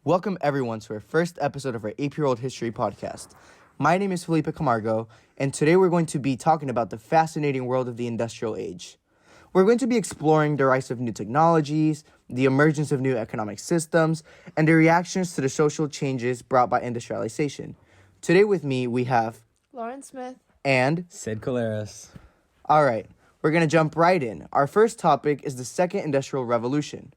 Welcome everyone to our first episode of our 8-year-old history podcast. My name is Felipe Camargo, and today we're going to be talking about the fascinating world of the industrial age. We're going to be exploring the rise of new technologies, the emergence of new economic systems, and the reactions to the social changes brought by industrialization. Today with me, we have Lauren Smith and Colaris. All right, we're going to jump right in. Our first topic is the Second Industrial Revolution.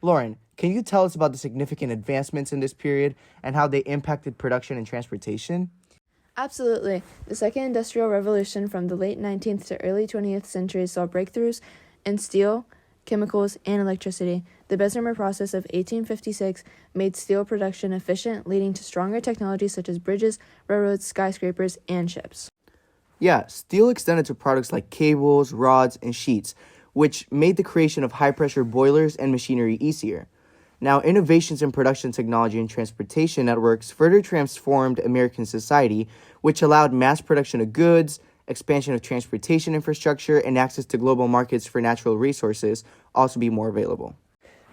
Lauren, can you tell us about the significant advancements in this period and how they impacted production and transportation? Absolutely. The Second Industrial Revolution from the late 19th to early 20th centuries saw breakthroughs in steel, chemicals, and electricity. The Bessemer process of 1856 made steel production efficient, leading to stronger technologies such as bridges, railroads, skyscrapers, and ships. Yeah, steel extended to products like cables, rods, and sheets, which made the creation of high-pressure boilers and machinery easier. Now, innovations in production technology and transportation networks further transformed American society, which allowed mass production of goods, expansion of transportation infrastructure, and access to global markets for natural resources also be more available.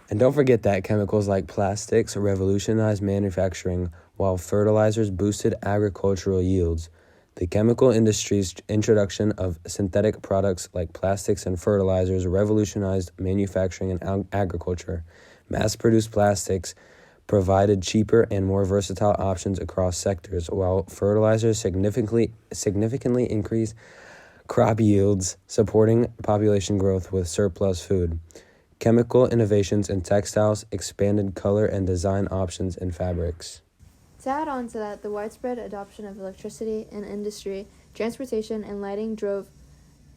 And don't forget that chemicals like plastics revolutionized manufacturing, while fertilizers boosted agricultural yields. The chemical industry's introduction of synthetic products like plastics and fertilizers revolutionized manufacturing and agriculture. Mass-produced plastics provided cheaper and more versatile options across sectors, while fertilizers significantly increased crop yields, supporting population growth with surplus food. Chemical innovations in textiles expanded color and design options in fabrics. To add on to that, the widespread adoption of electricity in industry, transportation, and lighting drove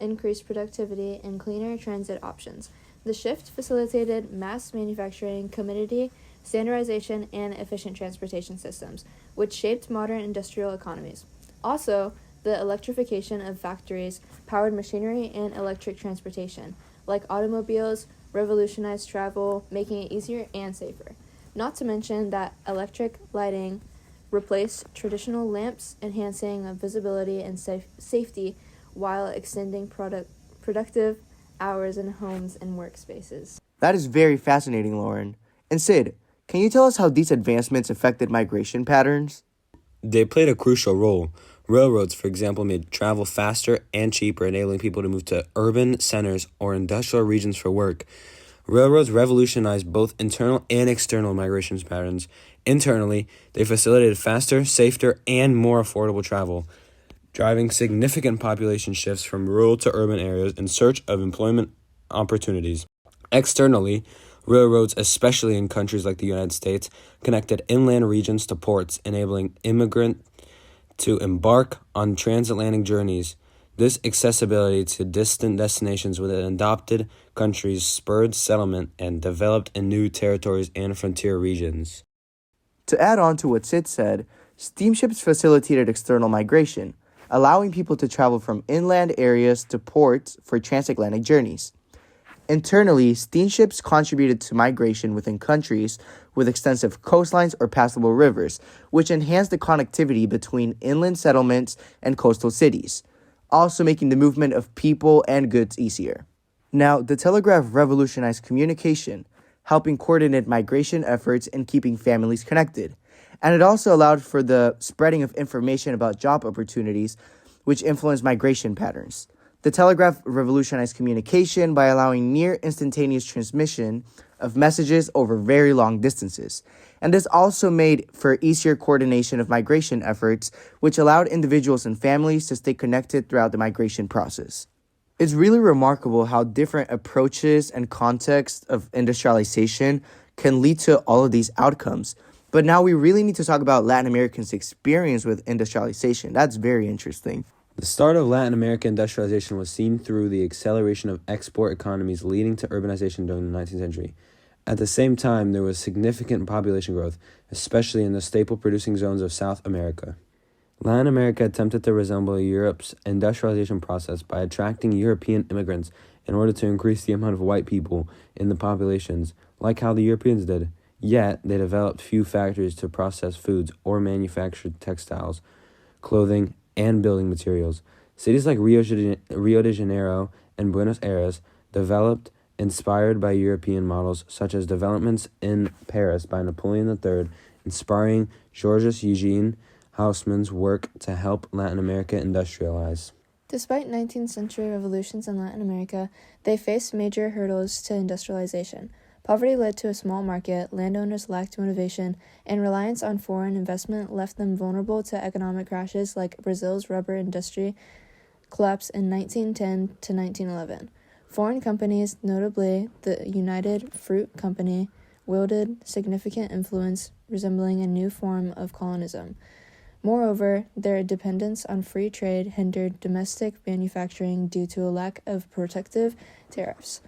increased productivity and cleaner transit options. The shift facilitated mass manufacturing, commodity, standardization, and efficient transportation systems, which shaped modern industrial economies. Also, the electrification of factories powered machinery and electric transportation, like automobiles, revolutionized travel, making it easier and safer. Not to mention that electric lighting replaced traditional lamps, enhancing visibility and safety while extending productive hours in homes and workspaces. That is very fascinating, Lauren. And Sid, can you tell us how these advancements affected migration patterns? They played a crucial role. Railroads, for example, made travel faster and cheaper, enabling people to move to urban centers or industrial regions for work. Railroads revolutionized both internal and external migration patterns. Internally, they facilitated faster, safer, and more affordable travel, driving significant population shifts from rural to urban areas in search of employment opportunities. Externally, railroads, especially in countries like the United States, connected inland regions to ports, enabling immigrants to embark on transatlantic journeys. This accessibility to distant destinations within adopted countries spurred settlement and developed in new territories and frontier regions. To add on to what Sid said, steamships facilitated external migration, allowing people to travel from inland areas to ports for transatlantic journeys. Internally, steamships contributed to migration within countries with extensive coastlines or passable rivers, which enhanced the connectivity between inland settlements and coastal cities, also making the movement of people and goods easier. Now, the telegraph revolutionized communication, helping coordinate migration efforts and keeping families connected. And it also allowed for the spreading of information about job opportunities, which influenced migration patterns. The telegraph revolutionized communication by allowing near instantaneous transmission of messages over very long distances. And this also made for easier coordination of migration efforts, which allowed individuals and families to stay connected throughout the migration process. It's really remarkable how different approaches and contexts of industrialization can lead to all of these outcomes. But now we really need to talk about Latin Americans' experience with industrialization. That's very interesting. The start of Latin American industrialization was seen through the acceleration of export economies leading to urbanization during the 19th century. At the same time, there was significant population growth, especially in the staple-producing zones of South America. Latin America attempted to resemble Europe's industrialization process by attracting European immigrants in order to increase the amount of white people in the populations, like how the Europeans did. Yet, they developed few factories to process foods or manufacture textiles, clothing, and building materials. Cities like Rio de Janeiro and Buenos Aires developed inspired by European models, such as developments in Paris by Napoleon III, inspiring Georges Eugene Haussmann's work to help Latin America industrialize. Despite 19th century revolutions in Latin America, they faced major hurdles to industrialization. Poverty led to a small market, landowners lacked motivation, and reliance on foreign investment left them vulnerable to economic crashes like Brazil's rubber industry collapse in 1910 to 1911. Foreign companies, notably the United Fruit Company, wielded significant influence, resembling a new form of colonialism. Moreover, their dependence on free trade hindered domestic manufacturing due to a lack of protective tariffs.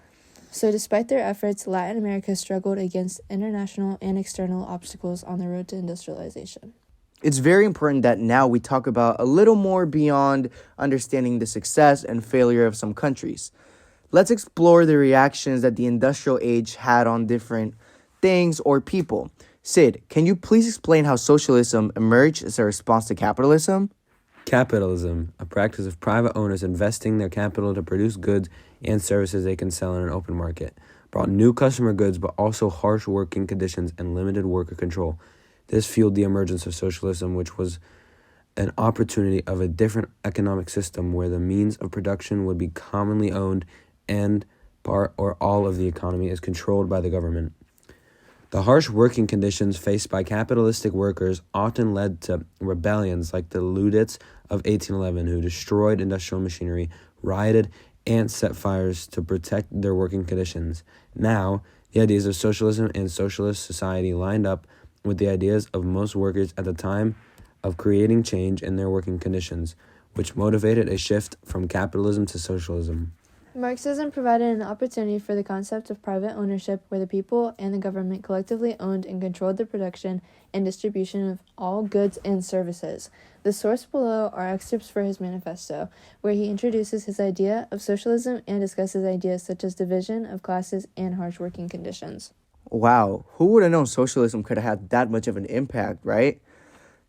So despite their efforts, Latin America struggled against international and external obstacles on the road to industrialization. It's very important that now we talk about a little more beyond understanding the success and failure of some countries. Let's explore the reactions that the industrial age had on different things or people. Sid, can you please explain how socialism emerged as a response to capitalism? Capitalism, a practice of private owners investing their capital to produce goods and services they can sell in an open market, brought new customer goods but also harsh working conditions and limited worker control. This fueled the emergence of socialism, which was an opportunity of a different economic system where the means of production would be commonly owned and part or all of the economy is controlled by the government. The harsh working conditions faced by capitalistic workers often led to rebellions like the Luddites of 1811, who destroyed industrial machinery, rioted, and set fires to protect their working conditions. Now, the ideas of socialism and socialist society lined up with the ideas of most workers at the time of creating change in their working conditions, which motivated a shift from capitalism to socialism. Marxism provided an opportunity for the concept of private ownership where the people and the government collectively owned and controlled the production and distribution of all goods and services. The source below are excerpts for his manifesto, where he introduces his idea of socialism and discusses ideas such as division of classes and harsh working conditions. Wow, who would have known socialism could have had that much of an impact, right?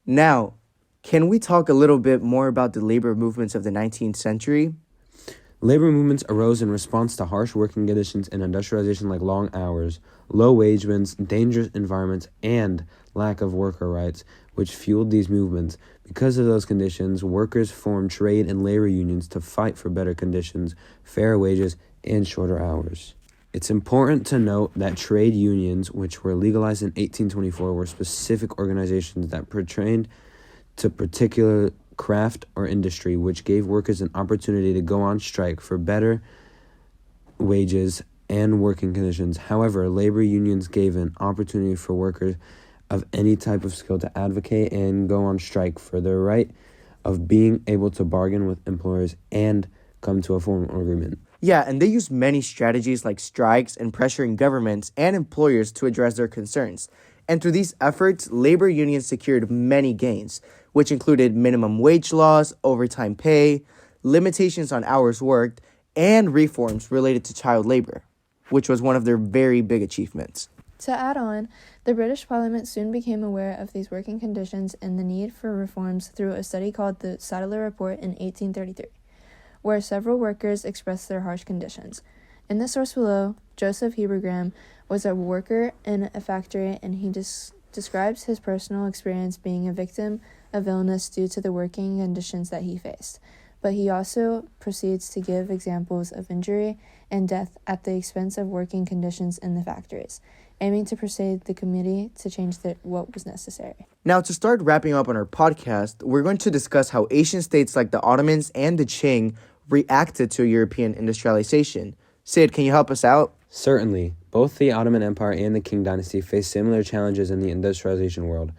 Now, can we talk a little bit more about the labor movements of the 19th century? Labor movements arose in response to harsh working conditions and industrialization like long hours, low wage winds, dangerous environments, and lack of worker rights, which fueled these movements. Because of those conditions, workers formed trade and labor unions to fight for better conditions, fair wages, and shorter hours. It's important to note that trade unions, which were legalized in 1824, were specific organizations that pertained to particular craft or industry, which gave workers an opportunity to go on strike for better wages and working conditions. However, labor unions gave an opportunity for workers of any type of skill to advocate and go on strike for their right of being able to bargain with employers and come to a formal agreement. Yeah, and they used many strategies like strikes and pressuring governments and employers to address their concerns. And through these efforts, labor unions secured many gains, which included minimum wage laws, overtime pay, limitations on hours worked, and reforms related to child labor, which was one of their very big achievements. To add on, the British Parliament soon became aware of these working conditions and the need for reforms through a study called the Sadler Report in 1833, where several workers expressed their harsh conditions. In the source below, Joseph Hebergram was a worker in a factory, and he describes his personal experience being a victim of illness due to the working conditions that he faced. But he also proceeds to give examples of injury and death at the expense of working conditions in the factories, aiming to persuade the committee to change what was necessary. Now, to start wrapping up on our podcast, we're going to discuss how Asian states like the Ottomans and the Qing reacted to European industrialization. Sid, can you help us out? Certainly. Both the Ottoman Empire and the Qing dynasty faced similar challenges in the industrialization world.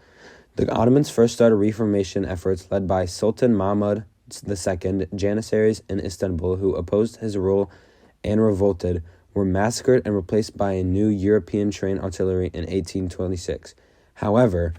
The Ottomans first started reformation efforts led by Sultan Mahmud II. Janissaries in Istanbul, who opposed his rule and revolted, were massacred and replaced by a new European-trained artillery in 1826. However,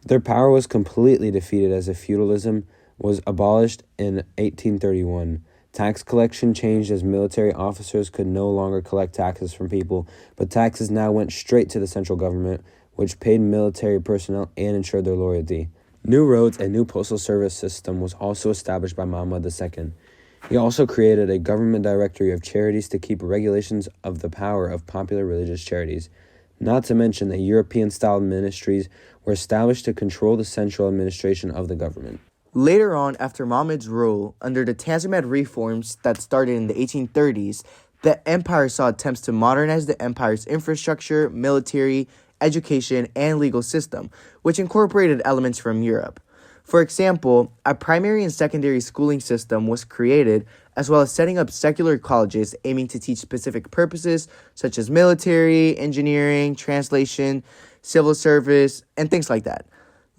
their power was completely defeated as feudalism was abolished in 1831. Tax collection changed as military officers could no longer collect taxes from people, but taxes now went straight to the central government, which paid military personnel and ensured their loyalty. New roads and new postal service system was also established by Mahmud II. He also created a government directory of charities to keep regulations of the power of popular religious charities. Not to mention that European-style ministries were established to control the central administration of the government. Later on, after Muhammad's rule, under the Tanzimat reforms that started in the 1830s, the empire saw attempts to modernize the empire's infrastructure, military, education, and legal system, which incorporated elements from Europe. For example, a primary and secondary schooling system was created, as well as setting up secular colleges aiming to teach specific purposes such as military, engineering, translation, civil service, and things like that.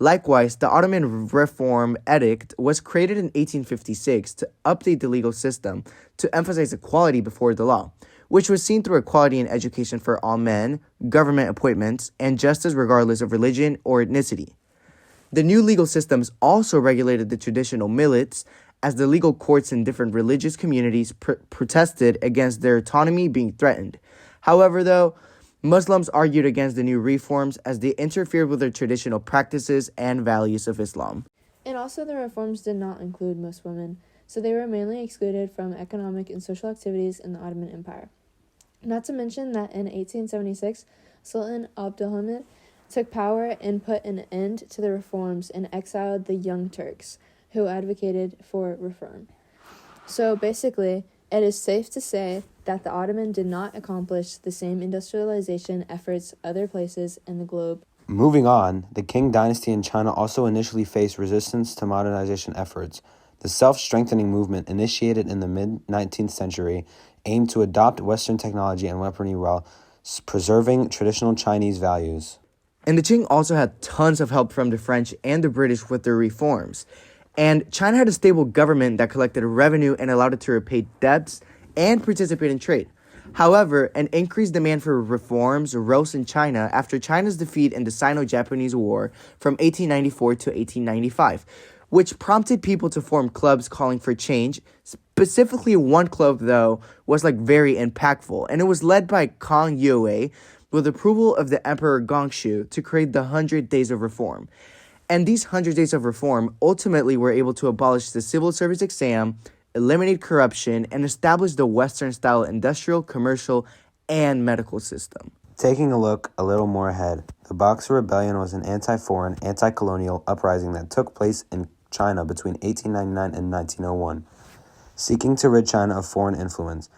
Likewise, the Ottoman Reform Edict was created in 1856 to update the legal system to emphasize equality before the law, which was seen through equality in education for all men, government appointments, and justice regardless of religion or ethnicity. The new legal systems also regulated the traditional millets, as the legal courts in different religious communities protested against their autonomy being threatened. However, though, Muslims argued against the new reforms as they interfered with their traditional practices and values of Islam. And also the reforms did not include most women, so they were mainly excluded from economic and social activities in the Ottoman Empire. Not to mention that in 1876, Sultan Abdulhamid took power and put an end to the reforms and exiled the Young Turks, who advocated for reform. So basically, it is safe to say that the Ottoman did not accomplish the same industrialization efforts other places in the globe. Moving on, the Qing dynasty in China also initially faced resistance to modernization efforts. The self-strengthening movement initiated in the mid-19th century aimed to adopt Western technology and weaponry while preserving traditional Chinese values. And the Qing also had tons of help from the French and the British with their reforms. And China had a stable government that collected revenue and allowed it to repay debts and participate in trade. However, an increased demand for reforms rose in China after China's defeat in the Sino-Japanese War from 1894 to 1895, which prompted people to form clubs calling for change. Specifically, one club, though, was very impactful, and it was led by Kang Youwei, with approval of the Emperor Gongshu, to create the 100 Days of Reform. And these 100 Days of Reform ultimately were able to abolish the civil service exam, eliminate corruption, and establish the Western-style industrial, commercial, and medical system. Taking a look a little more ahead, the Boxer Rebellion was an anti-foreign, anti-colonial uprising that took place in China between 1899 and 1901, seeking to rid China of foreign influence,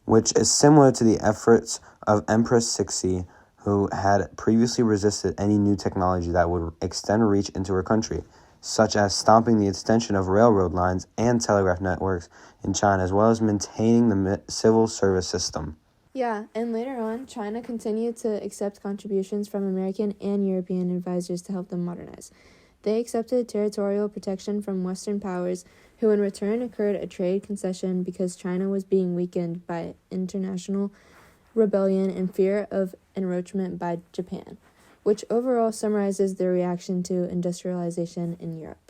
which is similar to the efforts of Empress Cixi, who had previously resisted any new technology that would extend reach into her country, such as stopping the extension of railroad lines and telegraph networks in China, as well as maintaining the civil service system. Yeah, and later on, China continued to accept contributions from American and European advisors to help them modernize. They accepted territorial protection from Western powers, who in return accrued a trade concession because China was being weakened by international rebellion and fear of encroachment by Japan, which overall summarizes their reaction to industrialization in Europe.